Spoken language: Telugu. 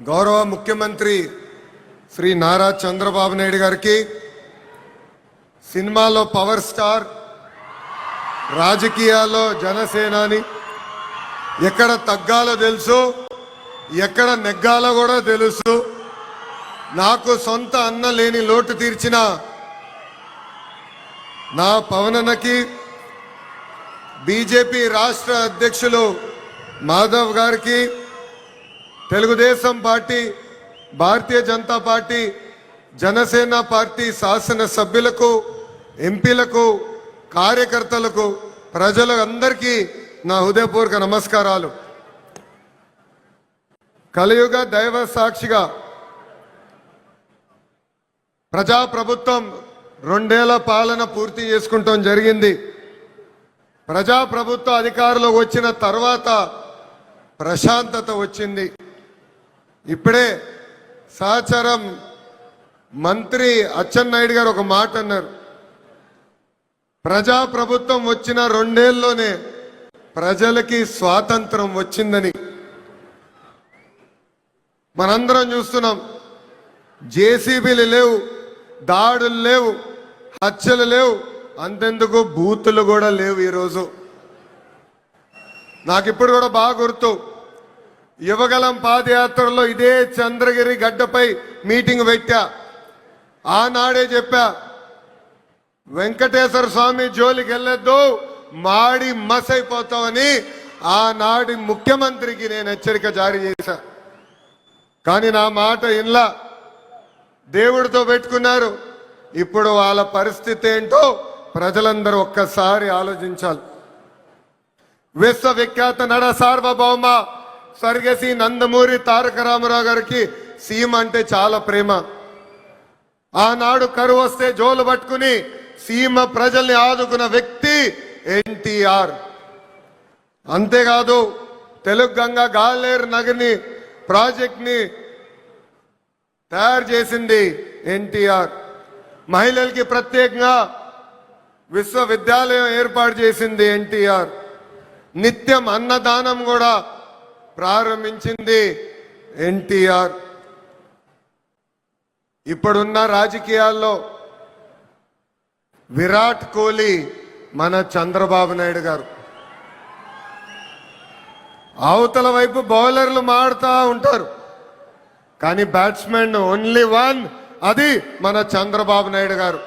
గౌరవ ముఖ్యమంత్రి శ్రీ నారా చంద్రబాబు నాయుడు గారికి, సినిమాలో పవర్ స్టార్, రాజకీయాల్లో జనసేనాని, ఎక్కడ తగ్గాలో తెలుసు, ఎక్కడ నెగ్గాలో కూడా తెలుసు. నాకు సొంత అన్న లేని లోటు తీర్చిన నా పవనన్నకి, బీజేపీ రాష్ట్ర అధ్యక్షులు మాధవ్ గారికి, Telugu Desam party, Bharatiya Janata party, Janasena party శాసన సభ్యులకు, ఎంపీలకు, కార్యకర్తలకు, ప్రజలందరికీ నా హృదయపూర్వక నమస్కారాలు. కలియుగ దైవ సాక్షిగా ప్రజాప్రభుత్వం 2 ఏళ్ల పాలన పూర్తి చేసుకుంటాం జరిగింది. ప్రజాప్రభుత్వ అధికారంలోకి వచ్చిన తర్వాత ప్రశాంతత వచ్చింది. ఇప్పుడే సహచరం మంత్రి అచ్చెన్నాయుడు గారు ఒక మాట అన్నారు. ప్రజాప్రభుత్వం వచ్చిన 2 ఏళ్లలోనే ప్రజలకి స్వాతంత్రం వచ్చిందని. మనందరం చూస్తున్నాం. జేసీబీలు లేవు, దాడులు లేవు, హత్యలు లేవు, అంతెందుకు బూతులు కూడా లేవు. ఈరోజు నాకు ఇప్పుడు కూడా బాగా గుర్తు, యువగలం పాదయాత్రలో ఇదే చంద్రగిరి గడ్డపై మీటింగ్ పెట్టా. ఆనాడే చెప్పా, వెంకటేశ్వర స్వామి జోలికి వెళ్ళొద్దు, మాడి మసైపోతామని ఆనాడి ముఖ్యమంత్రికి నేను హెచ్చరిక జారీ చేశా. కానీ నా మాట ఇన్లా, దేవుడితో పెట్టుకున్నారు. ఇప్పుడు వాళ్ళ పరిస్థితి ఏంటో ప్రజలందరూ ఒక్కసారి ఆలోచించాలి. విశ్వవిఖ్యాత నడ సార్వభౌమ స్వర్గశ్రీ నందమూరి తారక రామారావు గారికి సీమ అంటే చాలా ప్రేమ. ఆనాడు కరువు వస్తే జోలు పట్టుకుని సీమ ప్రజల్ని ఆదుకున్న వ్యక్తి ఎన్టీఆర్. అంతేకాదు, తెలుగు గంగా గాలేరు నగర్ని ప్రాజెక్ట్ ని తయారు చేసింది ఎన్టీఆర్. మహిళలకి ప్రత్యేకంగా విశ్వవిద్యాలయం ఏర్పాటు చేసింది ఎన్టీఆర్. నిత్యం అన్నదానం కూడా ప్రారంభించింది ఎన్టీఆర్. ఇప్పుడున్న రాజకీయాల్లో విరాట్ కోహ్లీ మన చంద్రబాబు నాయుడు గారు. అవతల వైపు బౌలర్లు మాడుతూ ఉంటారు, కానీ బ్యాట్స్మెన్ ఓన్లీ వన్, అది మన చంద్రబాబు నాయుడు గారు.